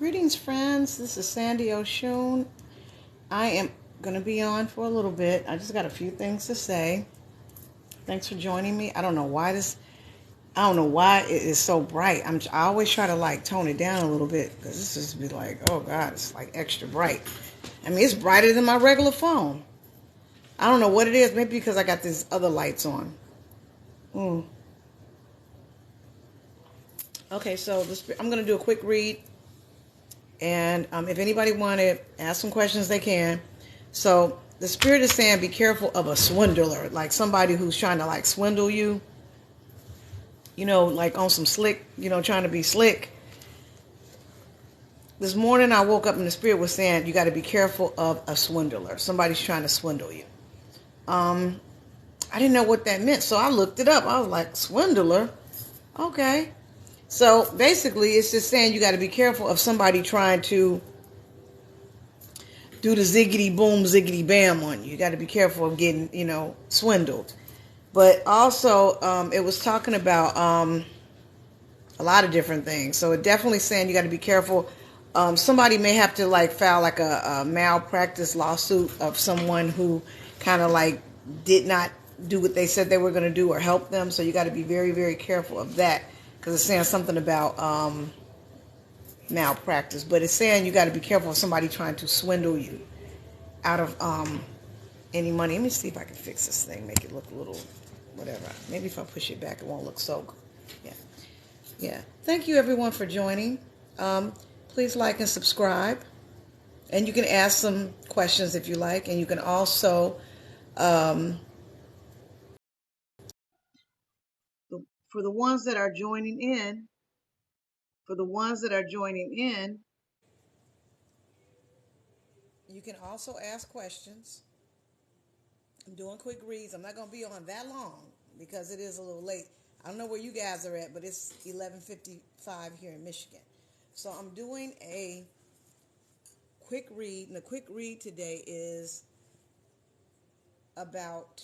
Greetings, friends. This is Sandy O'Shoon. I am going to be on for a little bit. I just got a few things to say. Thanks for joining me. I don't know why it is so bright. I always try to tone it down a little bit because this is be like, oh God, it's like extra bright. I mean, it's brighter than my regular phone. I don't know what it is. Maybe because I got these other lights on. Mm. Okay, so I'm going to do a quick read. And if anybody want to ask some questions, they can. So the spirit is saying, be careful of a swindler, like somebody who's trying to swindle you, like on some slick, trying to be slick. This morning I woke up and the spirit was saying, you got to be careful of a swindler. Somebody's trying to swindle you. I didn't know what that meant. So I looked it up. I was like, swindler? Okay. So basically it's just saying you got to be careful of somebody trying to do the ziggity boom, ziggity bam on you. You got to be careful of getting, swindled. But also, it was talking about a lot of different things. So it definitely saying you got to be careful. Somebody may have to file a malpractice lawsuit of someone who kind of did not do what they said they were going to do or help them. So you got to be very, very careful of that because it's saying something about malpractice. But it's saying you got to be careful of somebody trying to swindle you out of any money. Let me see if I can fix this thing, make it look a little whatever. Maybe if I push it back, it won't look so good. Yeah. Thank you, everyone, for joining. Please like and subscribe. And you can ask some questions if you like. And you can also, for the ones that are joining in, you can also ask questions. I'm doing quick reads. I'm not going to be on that long because it is a little late. I don't know where you guys are at, but it's 11:55 here in Michigan. So I'm doing a quick read, and the quick read today is about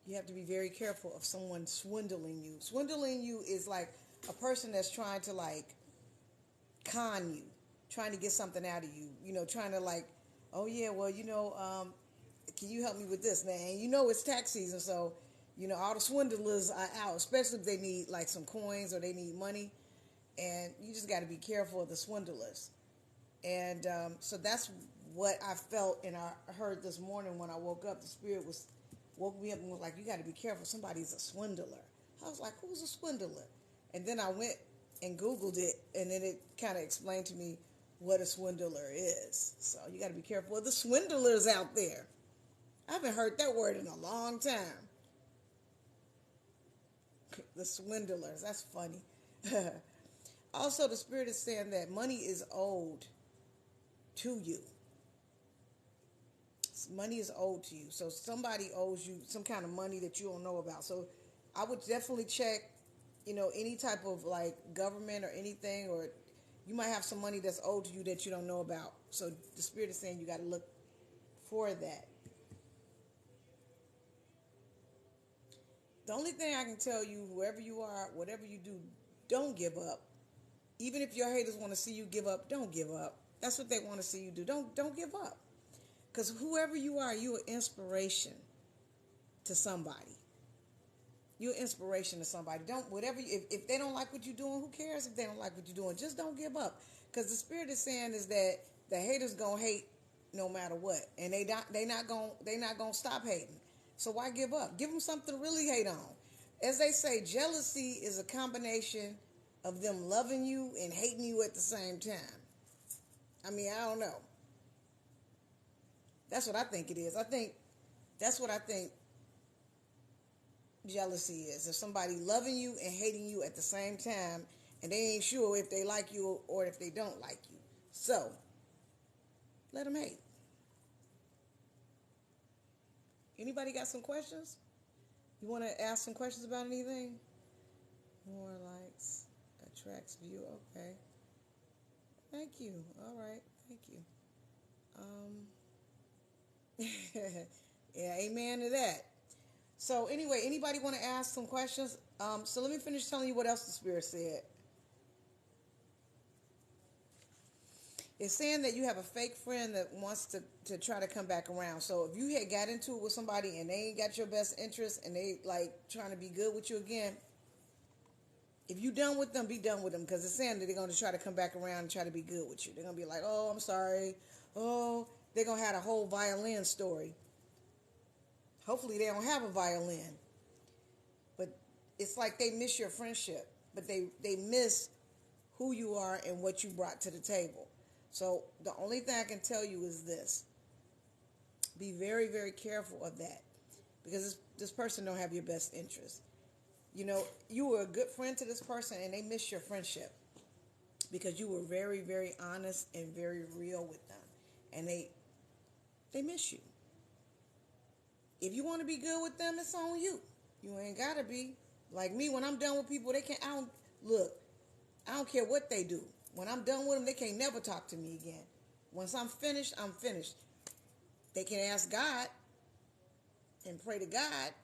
you have to be very careful of someone swindling you. Swindling you is like a person that's trying to con you, trying to get something out of you, trying to oh yeah, well, can you help me with this? Now, and it's tax season, so all the swindlers are out, especially if they need some coins or they need money, and you just got to be careful of the swindlers. And so that's what I felt and I heard this morning when I woke up. The spirit woke me up and was like, you got to be careful. Somebody's a swindler. I was like, who's a swindler? And then I went and Googled it, and then it kind of explained to me what a swindler is. So you got to be careful of the swindlers out there. I haven't heard that word in a long time. The swindlers. That's funny. Also, the spirit is saying that money is owed to you. Money is owed to you. So somebody owes you some kind of money that you don't know about. So I would definitely check, any type of government or anything, or you might have some money that's owed to you that you don't know about. So the spirit is saying you got to look for that. The only thing I can tell you, whoever you are, whatever you do, don't give up. Even if your haters want to see you give up, don't give up. That's what they want to see you do. Don't give up. Because whoever you are, you're an inspiration to somebody. You're an inspiration to somebody. If they don't like what you're doing, who cares if they don't like what you're doing? Just don't give up. Because the spirit is saying is that the haters gonna hate no matter what, and they not gonna stop hating. So why give up? Give them something to really hate on. As they say, jealousy is a combination of them loving you and hating you at the same time. I mean, I don't know. That's what I think it is. That's what I think jealousy is. If somebody loving you and hating you at the same time, and they ain't sure if they like you or if they don't like you. So, let them hate. Anybody got some questions? You want to ask some questions about anything? More likes attracts view. Okay. Thank you. All right. Thank you. Yeah, amen to that. So anyway, anybody want to ask some questions? So let me finish telling you what else the Spirit said. It's saying that you have a fake friend that wants to try to come back around. So if you had got into it with somebody and they ain't got your best interest and they like trying to be good with you again, if you done with them, be done with them, because it's saying that they're going to try to come back around and try to be good with you. They're going to be like, oh, I'm sorry. Oh, they're going to have a whole violin story. Hopefully they don't have a violin. But it's like they miss your friendship. But they miss who you are and what you brought to the table. So the only thing I can tell you is this. Be very, very careful of that. Because this person don't have your best interest. You know, you were a good friend to this person and they miss your friendship. Because you were very, very honest and very real with them. And they miss you. If you want to be good with them, it's on you. You ain't got to be. Like me, when I'm done with people, I don't care what they do. When I'm done with them, they can't never talk to me again. Once I'm finished, I'm finished. They can ask God and pray to God,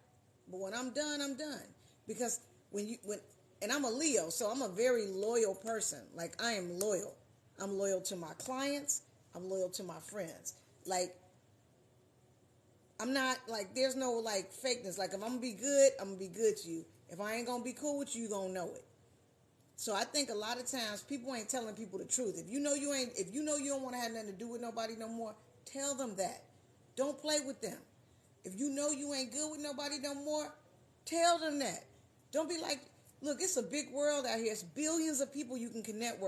but when I'm done, I'm done. Because and I'm a Leo, so I'm a very loyal person. Like, I am loyal. I'm loyal to my clients. I'm loyal to my friends. Like, I'm not, like, there's no, like, fakeness. Like, if I'm going to be good, I'm going to be good to you. If I ain't going to be cool with you, you're going to know it. So I think a lot of times people ain't telling people the truth. If you know you don't want to have nothing to do with nobody no more, tell them that. Don't play with them. If you know you ain't good with nobody no more, tell them that. Don't be like, look, it's a big world out here. It's billions of people you can connect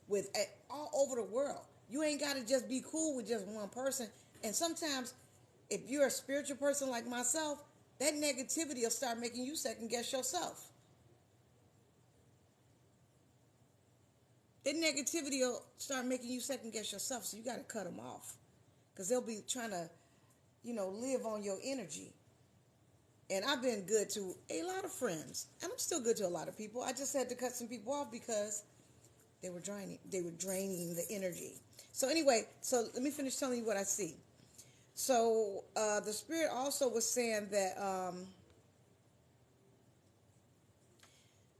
with all over the world. You ain't got to just be cool with just one person. And sometimes, if you're a spiritual person like myself, that negativity will start making you second guess yourself. That negativity will start making you second guess yourself. So you got to cut them off. Because they'll be trying to, live on your energy. And I've been good to a lot of friends. And I'm still good to a lot of people. I just had to cut some people off because they were draining the energy. So anyway, so let me finish telling you what I see. So the Spirit also was saying that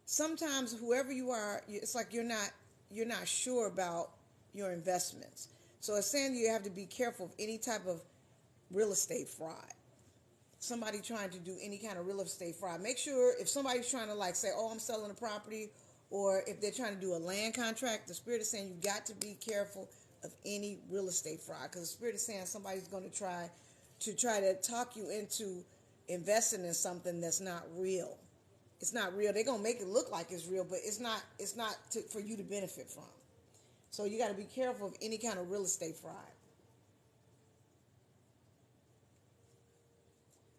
sometimes whoever you are, it's like you're not sure about your investments. So it's saying you have to be careful of any type of real estate fraud. Somebody trying to do any kind of real estate fraud. Make sure if somebody's trying to like say, oh, I'm selling a property, or if they're trying to do a land contract, the Spirit is saying you got to be careful of any real estate fraud, because the Spirit is saying somebody's going to try to talk you into investing in something that's not real. It's not real. They're going to make it look like it's real, but it's not for you to benefit from. So you got to be careful of any kind of real estate fraud.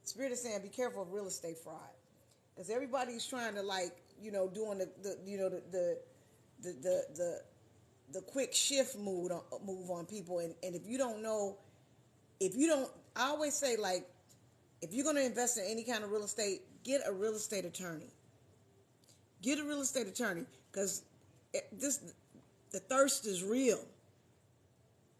Spirit is saying be careful of real estate fraud, because everybody's trying to doing the quick shift move on people, and if you don't know, I always say, like, if you're going to invest in any kind of real estate, get a real estate attorney. Get a real estate attorney, because the thirst is real.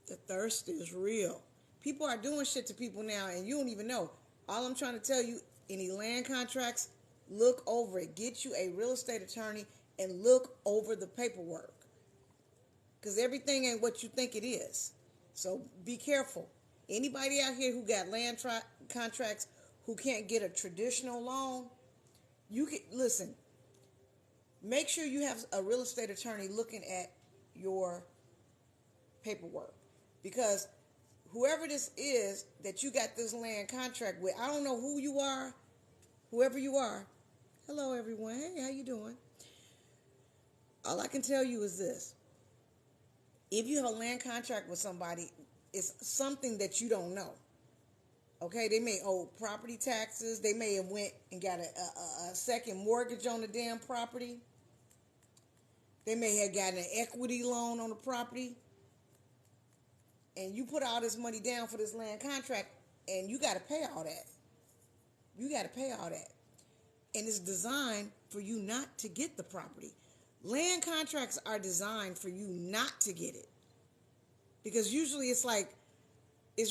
The thirst is real. People are doing shit to people now, and you don't even know. All I'm trying to tell you, any land contracts, look over it. Get you a real estate attorney and look over the paperwork, because everything ain't what you think it is. So be careful. Anybody out here who got land contracts who can't get a traditional loan, you can listen. Make sure you have a real estate attorney looking at your paperwork, because whoever this is that you got this land contract with, I don't know who you are, whoever you are. Hello, everyone. Hey, how you doing? All I can tell you is this. If you have a land contract with somebody, it's something that you don't know. Okay, they may owe property taxes. They may have went and got a second mortgage on the damn property. They may have gotten an equity loan on the property. And you put all this money down for this land contract, and you got to pay all that. You got to pay all that. And it's designed for you not to get the property. Land contracts are designed for you not to get it. Because usually it's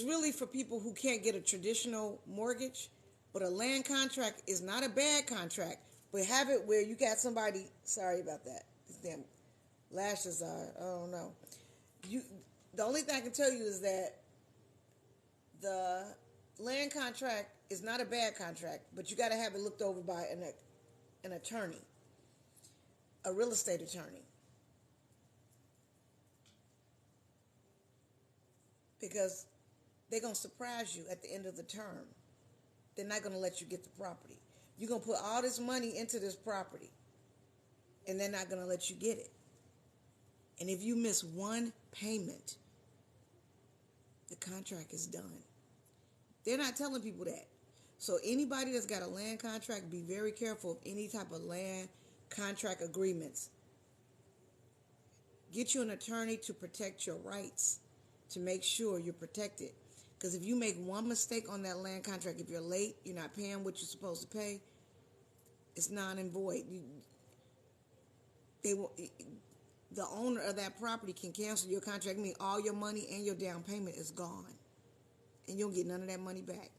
really for people who can't get a traditional mortgage. But a land contract is not a bad contract. But have it where you got somebody, sorry about that. These damn lashes are, I don't know. The only thing I can tell you is that the land contract is not a bad contract, but you got to have it looked over by an attorney, a real estate attorney. Because they're going to surprise you at the end of the term. They're not going to let you get the property. You're going to put all this money into this property, and they're not going to let you get it. And if you miss one payment, the contract is done. They're not telling people that. So anybody that's got a land contract, be very careful of any type of land contract agreements. Get you an attorney to protect your rights, to make sure you're protected. Because if you make one mistake on that land contract, if you're late, you're not paying what you're supposed to pay, it's non and void. The owner of that property can cancel your contract, meaning all your money and your down payment is gone. And you don't get none of that money back.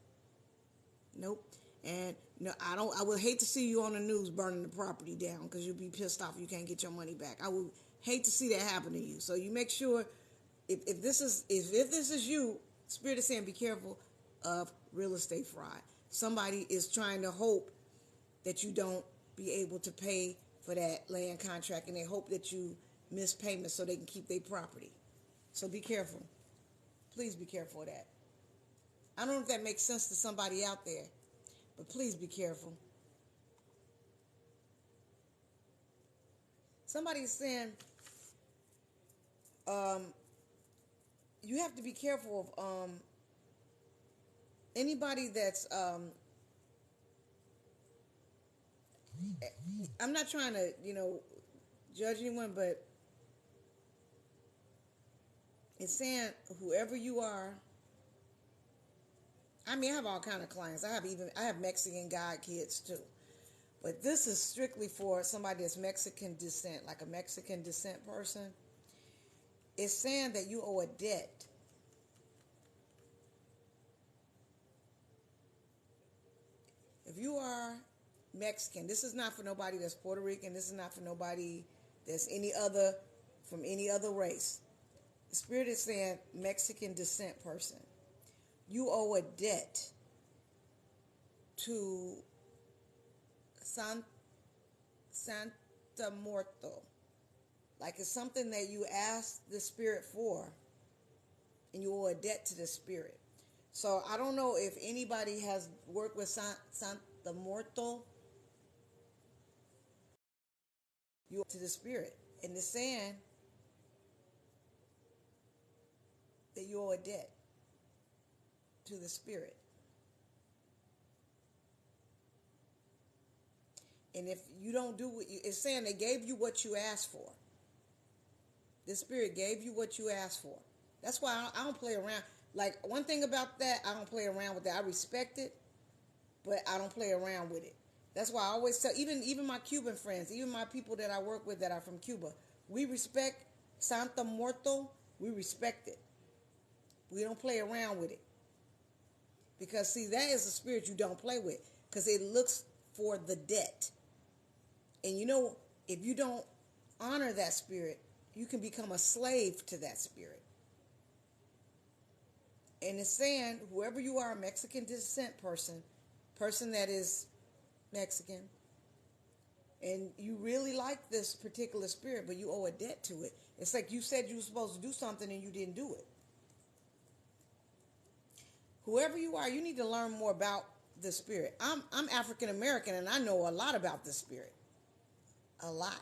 Nope. And I would hate to see you on the news burning the property down because you'll be pissed off you can't get your money back. I would hate to see that happen to you. So you make sure if this is you, Spirit is saying be careful of real estate fraud. Somebody is trying to hope that you don't be able to pay for that land contract, and they hope that you miss payments so they can keep their property. So be careful. Please be careful of that. I don't know if that makes sense to somebody out there, but please be careful. Somebody's saying you have to be careful of anybody that's I'm not trying to, judge anyone, but it's saying whoever you are. I mean, I have all kind of clients. I have Mexican god kids too. But this is strictly for somebody that's Mexican descent, like a Mexican descent person. It's saying that you owe a debt. If you are Mexican, this is not for nobody that's Puerto Rican. This is not for nobody that's from any other race. The Spirit is saying Mexican descent person. You owe a debt to Santa Muerto. Like it's something that you asked the Spirit for, and you owe a debt to the Spirit. So I don't know if anybody has worked with Santa Muerto. You owe to the Spirit. And it's saying that you owe a debt to the Spirit. And if you don't do what it's saying, they gave you what you asked for. The Spirit gave you what you asked for. That's why I don't play around. Like, one thing about that, I don't play around with that. I respect it, but I don't play around with it. That's why I always tell, even my Cuban friends, even my people that I work with that are from Cuba, we respect Santa Muerto. We respect it. We don't play around with it. Because, see, that is a spirit you don't play with. Because it looks for the debt. And if you don't honor that spirit, you can become a slave to that spirit. And it's saying, whoever you are, a Mexican descent person that is Mexican, and you really like this particular spirit, but you owe a debt to it. It's like you said you were supposed to do something and you didn't do it. Whoever you are, you need to learn more about the spirit. I'm African American, and I know a lot about this spirit. A lot.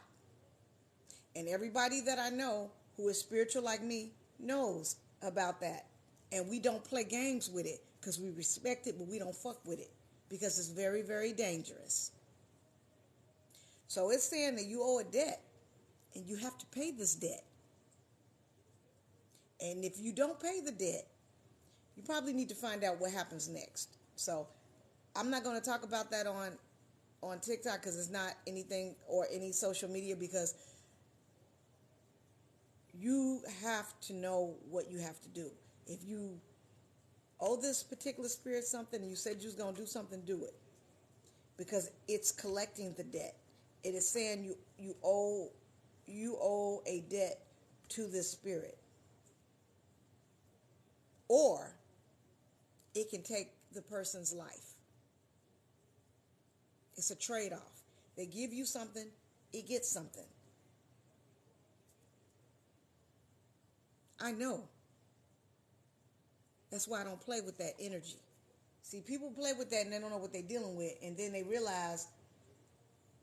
And everybody that I know who is spiritual like me knows about that. And we don't play games with it because we respect it, but we don't fuck with it because it's very, very dangerous. So it's saying that you owe a debt and you have to pay this debt. And if you don't pay the debt, you probably need to find out what happens next. So I'm not going to talk about that on TikTok because it's not anything or any social media, because you have to know what you have to do. If you owe this particular spirit something and you said you was going to do something, do it. Because it's collecting the debt. It is saying you owe a debt to this spirit. or it can take the person's life. It's a trade-off. They give you something, it gets something. I know. That's why I don't play with that energy. See, people play with that and they don't know what they're dealing with, and then they realize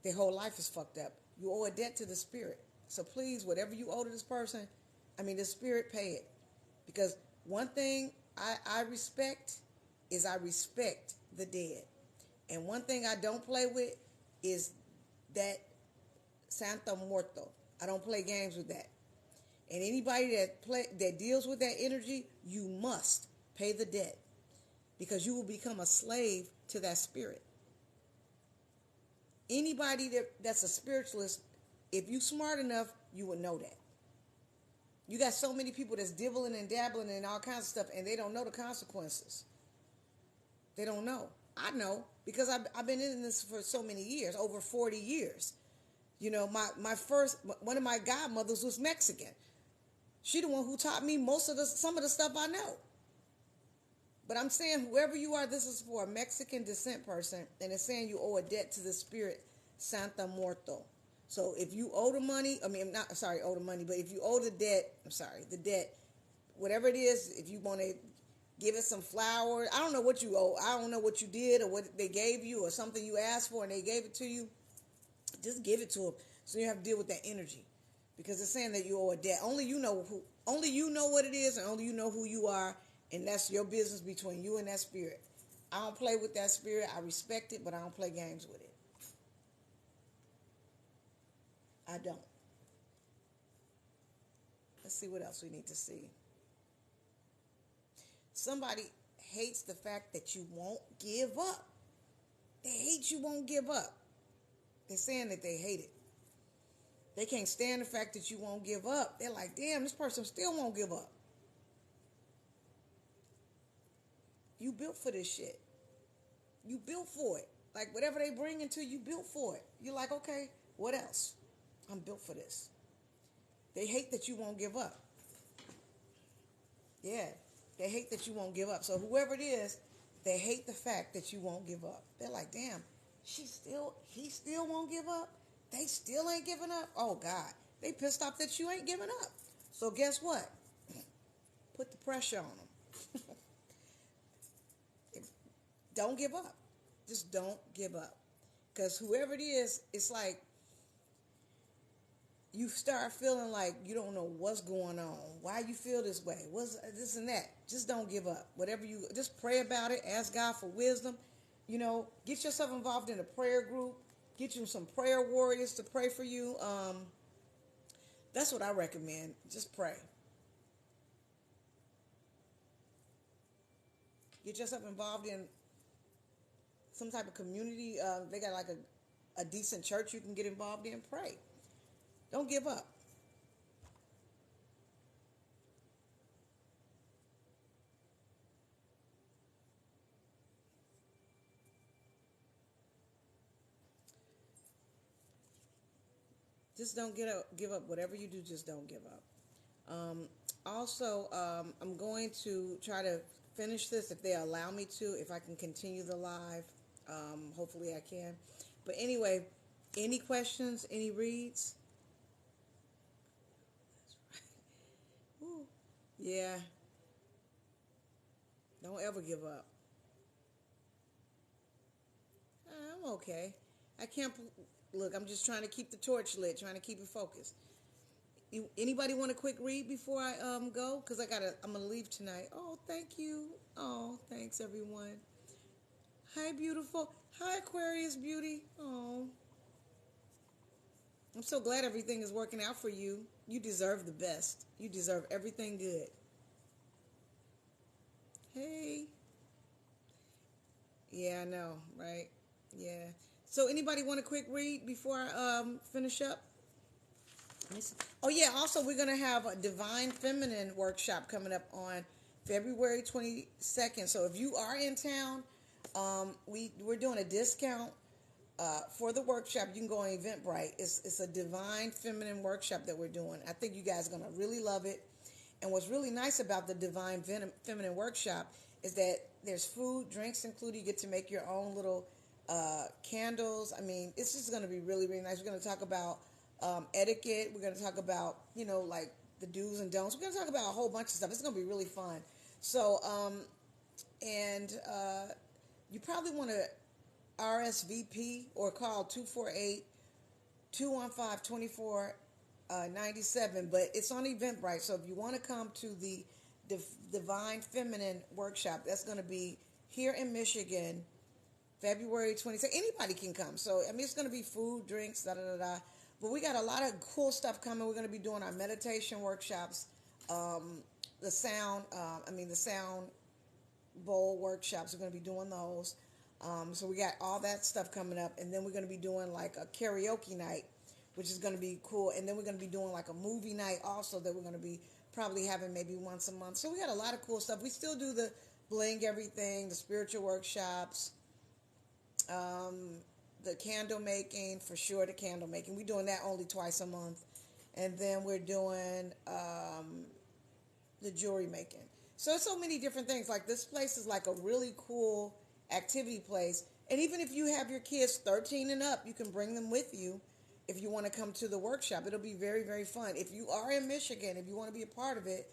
their whole life is fucked up. You owe a debt to the spirit. So please, whatever you owe to this person, the spirit, pay it. Because one thing I respect is I respect the dead. And one thing I don't play with is that Santa Muerto. I don't play games with that. And anybody that deals with that energy, you must pay the debt, because you will become a slave to that spirit. Anybody that's a spiritualist, if you smart enough, you would know that. You got so many people that's dibbling and dabbling and all kinds of stuff, and they don't know the consequences. They don't know. I know, because I've been in this for so many years, over 40 years. You know, one of my godmothers was Mexican. She the one who taught me some of the stuff I know. But I'm saying, whoever you are, this is for a Mexican descent person, and it's saying you owe a debt to the spirit Santa Muerto. So if you owe the money, but if you owe the debt, whatever it is, if you want to give it some flowers, I don't know what you owe. I don't know what you did or what they gave you or something you asked for and they gave it to you. Just give it to them, so you have to deal with that energy, because it's saying that you owe a debt. Only you know what it is, and only you know who you are, and that's your business between you and that spirit. I don't play with that spirit. I respect it, but I don't play games with it. I don't. Let's see what else we need to see. Somebody hates the fact that you won't give up. They hate you won't give up. They're saying that they hate it. They can't stand the fact that you won't give up. They're like, damn, this person still won't give up. You built for this shit. You built for it. Like, whatever they bring into you, built for it. You're like, okay, what else? I'm built for this. They hate that you won't give up. Yeah, they hate that you won't give up. So whoever it is, they hate the fact that you won't give up. They're like, damn, he still won't give up? They still ain't giving up? Oh, God. They pissed off that you ain't giving up. So guess what? Put the pressure on them. Don't give up. Just don't give up. Because whoever it is, it's like you start feeling like you don't know what's going on. Why you feel this way? What's this and that? Just don't give up. Just pray about it. Ask God for wisdom. You know, get yourself involved in a prayer group. Get you some prayer warriors to pray for you. That's what I recommend. Just pray. Get yourself involved in some type of community. They got like a decent church you can get involved in. Pray. Don't give up. Just don't give up. Whatever you do, just don't give up. I'm going to try to finish this if they allow me to, if I can continue the live. Hopefully I can. But anyway, any questions, any reads? Ooh, yeah. Don't ever give up. I'm okay. I can't... Look, I'm just trying to keep the torch lit, trying to keep it focused. Anybody want a quick read before I go? Because I'm gonna leave tonight. Oh, thank you. Oh, thanks everyone. Hi, beautiful. Hi, Aquarius beauty. Oh, I'm so glad everything is working out for you. You deserve the best. You deserve everything good. Hey. Yeah, I know, right? Yeah. So anybody want a quick read before I finish up? Oh, yeah. Also, we're going to have a Divine Feminine workshop coming up on February 22nd. So if you are in town, we're doing a discount for the workshop. You can go on Eventbrite. It's a Divine Feminine workshop that we're doing. I think you guys are going to really love it. And what's really nice about the Feminine Workshop is that there's food, drinks included. You get to make your own little candles. I mean, it's just going to be really, really nice. We're going to talk about etiquette. We're going to talk about, like the do's and don'ts. We're going to talk about a whole bunch of stuff. It's going to be really fun. So, and you probably want to RSVP or call 248-215-2497. But it's on Eventbrite. So if you want to come to the Divine Feminine Workshop, that's going to be here in Michigan, February 26th. Anybody can come. So, I mean, it's going to be food, drinks, da-da-da-da. But we got a lot of cool stuff coming. We're going to be doing our meditation workshops, the sound bowl workshops. We're going to be doing those. So we got all that stuff coming up. And then we're going to be doing like a karaoke night, which is going to be cool. And then we're going to be doing like a movie night also that we're going to be probably having maybe once a month. So we got a lot of cool stuff. We still do the bling everything, the spiritual workshops, the candle making, for sure, the candle making. We're doing that only twice a month. And then we're doing the jewelry making. So it's so many different things. Like this place is like a really cool activity place. And even if you have your kids 13 and up, you can bring them with you if you want to come to the workshop. It'll be very, very fun. If you are in Michigan, if you want to be a part of it,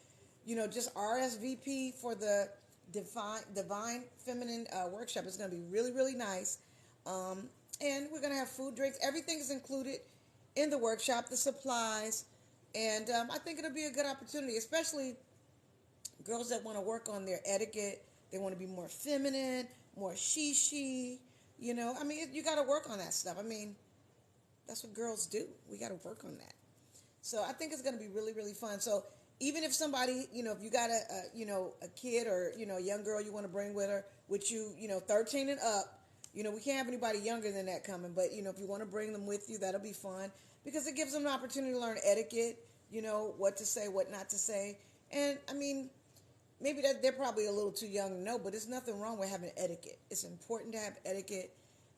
just RSVP for the Divine Feminine Workshop. It's going to be really, really nice. And we're going to have food, drinks. Everything is included in the workshop, the supplies. And I think it'll be a good opportunity, especially girls that want to work on their etiquette. They want to be more feminine, more she. I mean, you got to work on that stuff. I mean, that's what girls do. We got to work on that. So I think it's going to be really, really fun. So even if somebody, if you got a kid or, a young girl you want to bring with her, with you, 13 and up, we can't have anybody younger than that coming. But, if you want to bring them with you, that'll be fun because it gives them an opportunity to learn etiquette, what to say, what not to say. And, I mean, maybe that they're probably a little too young to know, but there's nothing wrong with having etiquette. It's important to have etiquette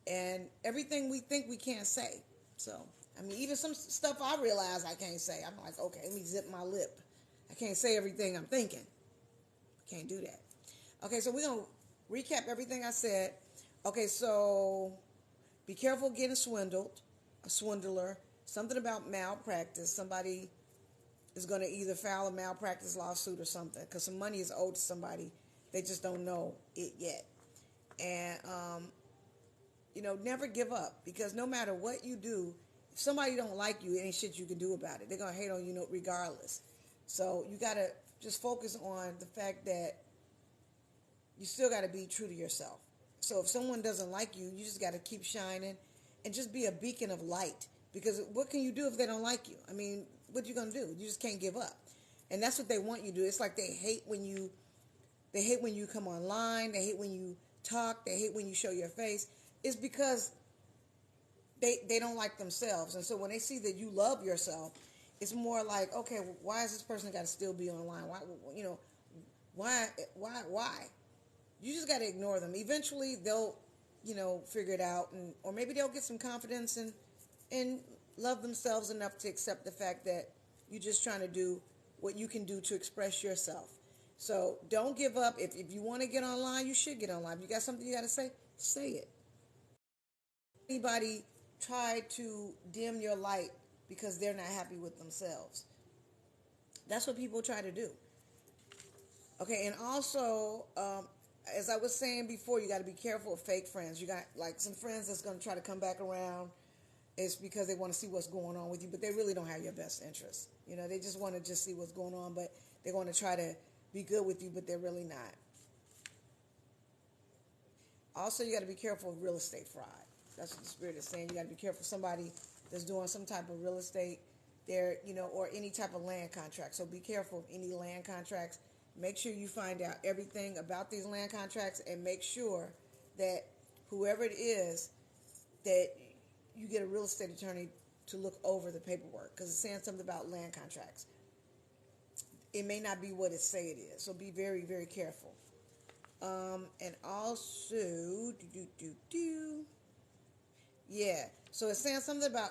and everything we think we can't say. So, I mean, even some stuff I realize I can't say. I'm like, okay, let me zip my lip. I can't say everything I'm thinking. Can't do that. Okay, so we're going to recap everything I said. Okay, so be careful getting swindled, a swindler, something about malpractice. Somebody is going to either file a malpractice lawsuit or something because some money is owed to somebody. They just don't know it yet. And, never give up because no matter what you do, if somebody don't like you, it ain't shit you can do about it. They're going to hate on you regardless. So you got to just focus on the fact that you still got to be true to yourself. So if someone doesn't like you, you just got to keep shining and just be a beacon of light because what can you do if they don't like you? I mean, what you going to do? You just can't give up. And that's what they want you to do. It's like they hate when you come online. They hate when you talk. They hate when you show your face. It's because they don't like themselves. And so when they see that you love yourself, it's more like, okay, why is this person got to still be online? Why? You just got to ignore them. Eventually, they'll, figure it out, or maybe they'll get some confidence and love themselves enough to accept the fact that you're just trying to do what you can do to express yourself. So don't give up. If you want to get online, you should get online. If you got something you got to say it. Anybody try to dim your light because they're not happy with themselves. That's what people try to do. Okay, and also, as I was saying before, you got to be careful of fake friends. You got like some friends that's going to try to come back around. It's because they want to see what's going on with you, but they really don't have your best interest. They just want to just see what's going on, but they're going to try to be good with you, but they're really not. Also, you got to be careful of real estate fraud. That's what the Spirit is saying. You got to be careful of somebody that's doing some type of real estate there, or any type of land contract. So be careful of any land contracts. Make sure you find out everything about these land contracts and make sure that whoever it is, that you get a real estate attorney to look over the paperwork because it's saying something about land contracts. It may not be what it say it is. So be very, very careful. And also, yeah. So it's saying something about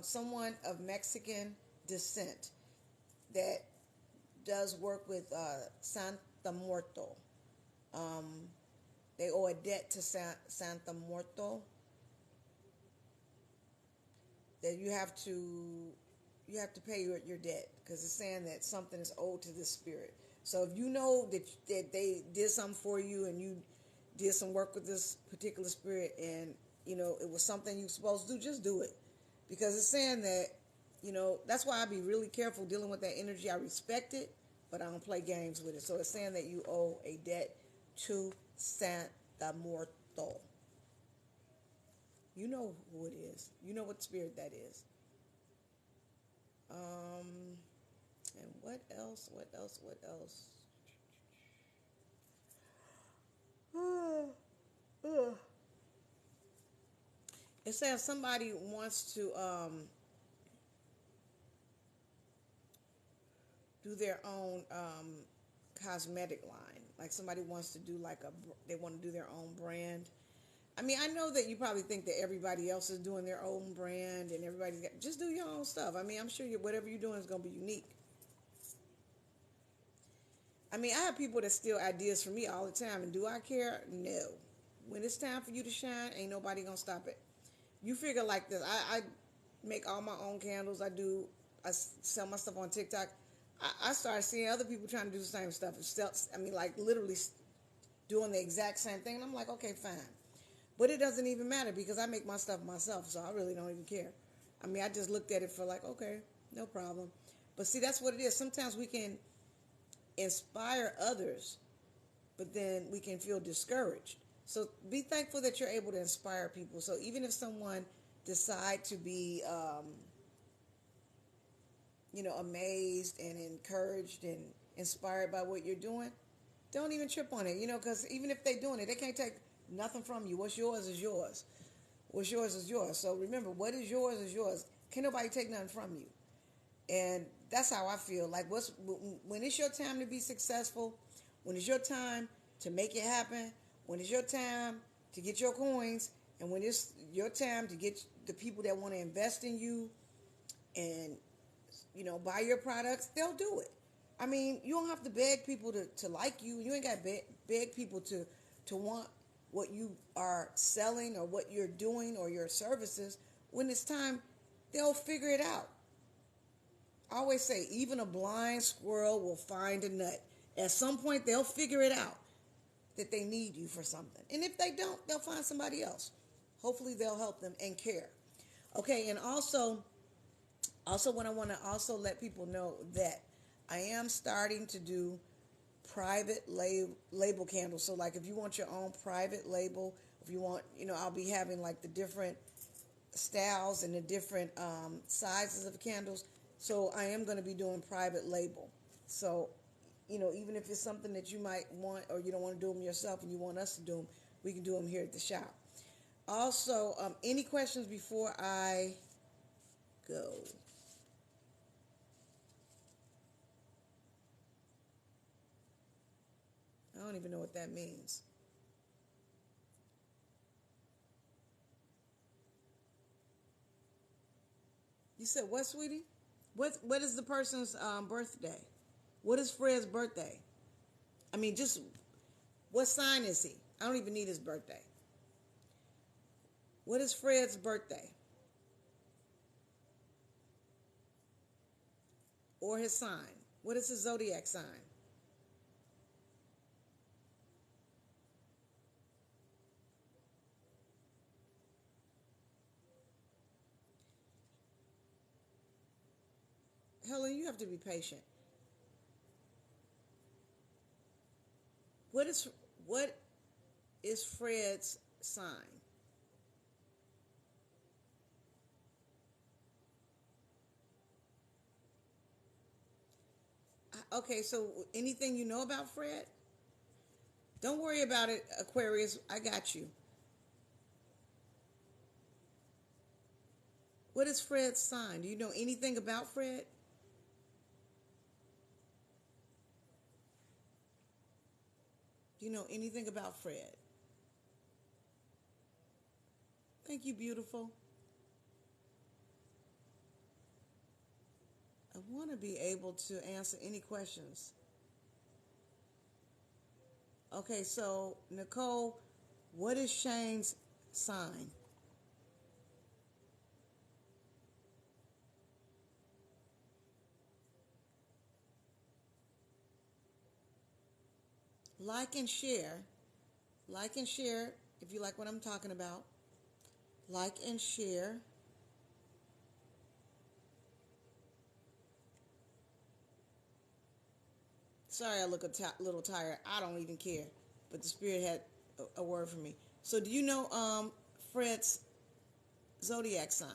someone of Mexican descent that does work with Santa Muerto. Um, they owe a debt to Santa Muerto that you have to pay your debt, because it's saying that something is owed to this spirit. So if you know that they did something for you, and you did some work with this particular spirit, and it was something you were supposed to do, just do it, because it's saying that that's why I be really careful dealing with that energy. I respect it, but I don't play games with it. So it's saying that you owe a debt to Santa Muerto. You know who it is. You know what spirit that is. And what else? What else? What else? It says somebody wants to do their own cosmetic line. Like somebody wants to do they want to do their own brand. I mean, I know that you probably think that everybody else is doing their own brand, and just do your own stuff. I mean, I'm sure whatever you're doing is going to be unique. I mean, I have people that steal ideas from me all the time, and do I care? No. When it's time for you to shine, ain't nobody going to stop it. You figure like this. I make all my own candles. I sell my stuff on TikTok. I started seeing other people trying to do the same stuff. I mean, like literally doing the exact same thing. And I'm like, okay, fine. But it doesn't even matter, because I make my stuff myself, so I really don't even care. I mean, I just looked at it for like, okay, no problem. But see, that's what it is. Sometimes we can inspire others, but then we can feel discouraged. So be thankful that you're able to inspire people. So even if someone decide to be, amazed and encouraged and inspired by what you're doing, don't even trip on it, because even if they're doing it, they can't take nothing from you. What's yours is yours. What's yours is yours. So remember, what is yours is yours. Can't nobody take nothing from you. And that's how I feel. Like when it's your time to be successful, when it's your time to make it happen, when it's your time to get your coins, and when it's your time to get the people that want to invest in you and buy your products, they'll do it. I mean, you don't have to beg people to like you. You ain't got to beg people to want what you are selling or what you're doing or your services. When it's time, they'll figure it out. I always say, even a blind squirrel will find a nut. At some point, they'll figure it out that they need you for something. And if they don't, they'll find somebody else. Hopefully, they'll help them and care. Okay, and also what I want to also let people know that I am starting to do private label candles. So like if you want your own private label, if you want, I'll be having like the different styles and the different sizes of candles. So I am going to be doing private label. So, even if it's something that you might want, or you don't want to do them yourself and you want us to do them, we can do them here at the shop. Also, any questions before I go? I don't even know what that means. You said what, sweetie? What is the person's birthday? What is Fred's birthday? I mean, just what sign is he? I don't even need his birthday. What is Fred's birthday? Or his sign? What is his zodiac sign? Helen, you have to be patient. What is Fred's sign? Okay, so anything you know about Fred? Don't worry about it, Aquarius. I got you. What is Fred's sign? Do you know anything about Fred? Do you know anything about Fred? Thank you, beautiful. want to be able to answer any questions. Okay, so Nicole, what is Shane's sign? Like and share. Like and share if you like what I'm talking about. Like and share. Sorry, I look little tired. I don't even care. But the Spirit had a word for me. So, do you know Fred's zodiac sign?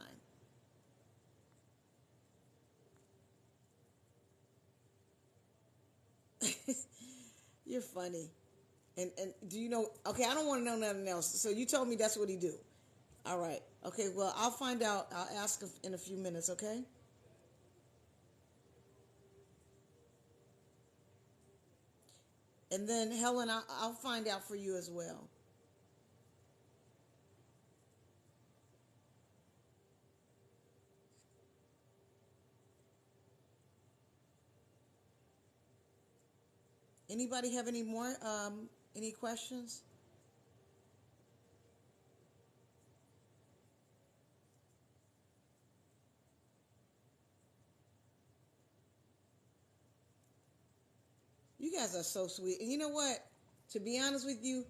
You're funny. And do you know? Okay, I don't want to know nothing else. So you told me that's what he do. All right. Okay. Well, I'll find out. I'll ask him in a few minutes. Okay. And then Helen, I'll find out for you as well. Anybody have any more? Any questions? You guys are so sweet. And you know what? To be honest with you,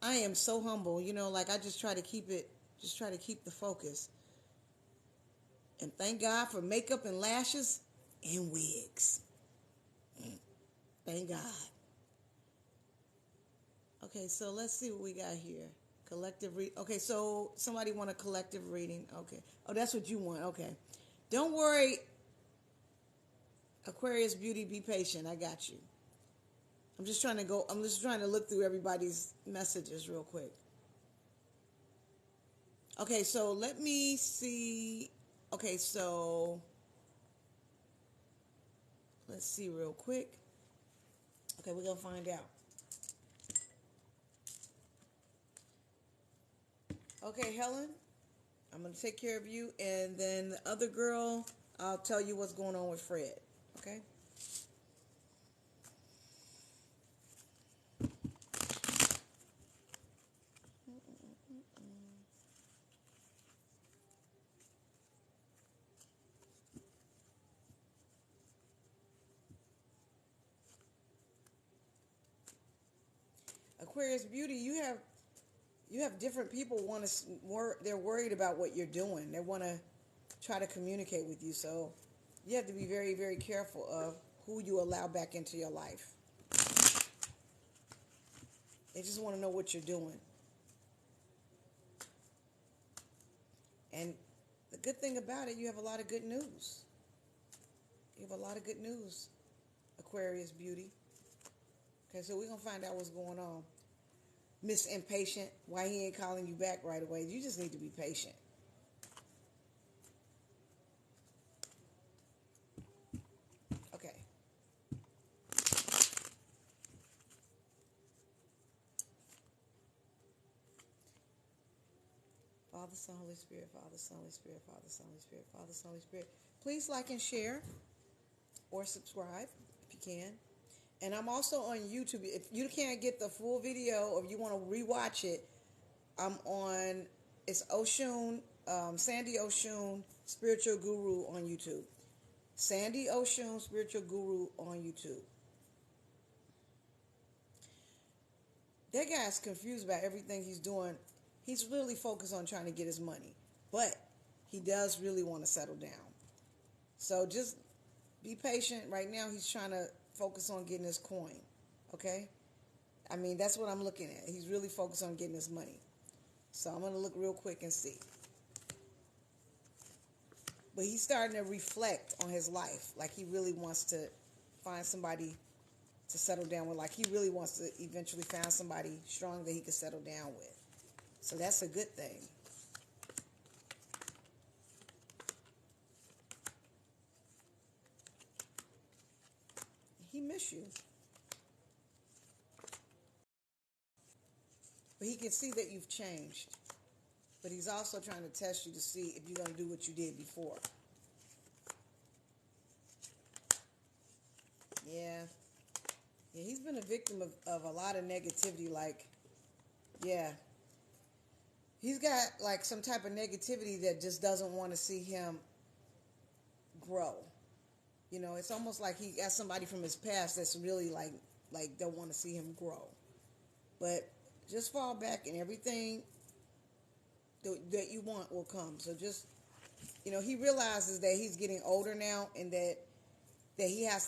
I am so humble. You know, like I just try to keep it, just try to keep the focus. And thank God for makeup and lashes and wigs. Thank God. Okay, so let's see what we got here. Collective read. Okay, so somebody want a collective reading. Okay. Oh, that's what you want. Okay. Don't worry, Aquarius Beauty. Be patient. I got you. I'm just trying to go. I'm just trying to look through everybody's messages real quick. Okay, so let me see. Okay, so let's see real quick. Okay, we're gonna find out. Okay, Helen, I'm gonna take care of you, and then the other girl, I'll tell you what's going on with Fred. Okay. Aquarius Beauty, you have different people want to they're worried about what you're doing. They want to try to communicate with you. So you have to be very, very careful of who you allow back into your life. They just want to know what you're doing. And the good thing about it, you have a lot of good news. You have a lot of good news, Aquarius Beauty. Okay, so we're going to find out what's going on. Miss Impatient, why he ain't calling you back right away. You just need to be patient. Okay. Father, Son, Holy Spirit, Father, Son, Holy Spirit, Father, Son, Holy Spirit, Father, Son, Holy Spirit. Please like and share or subscribe if you can. And I'm also on YouTube. If you can't get the full video or if you want to rewatch it, I'm on, it's Oshun, Sandy Oshun, Spiritual Guru on YouTube. Sandy Oshun, Spiritual Guru on YouTube. That guy's confused about everything he's doing. He's really focused on trying to get his money. But he does really want to settle down. So just be patient. Right now he's trying to focus on getting his coin. Okay? I mean, that's what I'm looking at. He's really focused on getting his money. So I'm going to look real quick and see. But he's starting to reflect on his life. Like he really wants to find somebody to settle down with. Like he really wants to eventually find somebody strong that he can settle down with. So that's a good thing. He miss you. But he can see that you've changed. But he's also trying to test you to see if you're going to do what you did before. Yeah. Yeah, he's been a victim of a lot of negativity. Like, yeah. He's got like some type of negativity that just doesn't want to see him grow. You know, it's almost like he got somebody from his past that's really like don't want to see him grow. But just fall back and everything that you want will come. So just, he realizes that he's getting older now and that he has to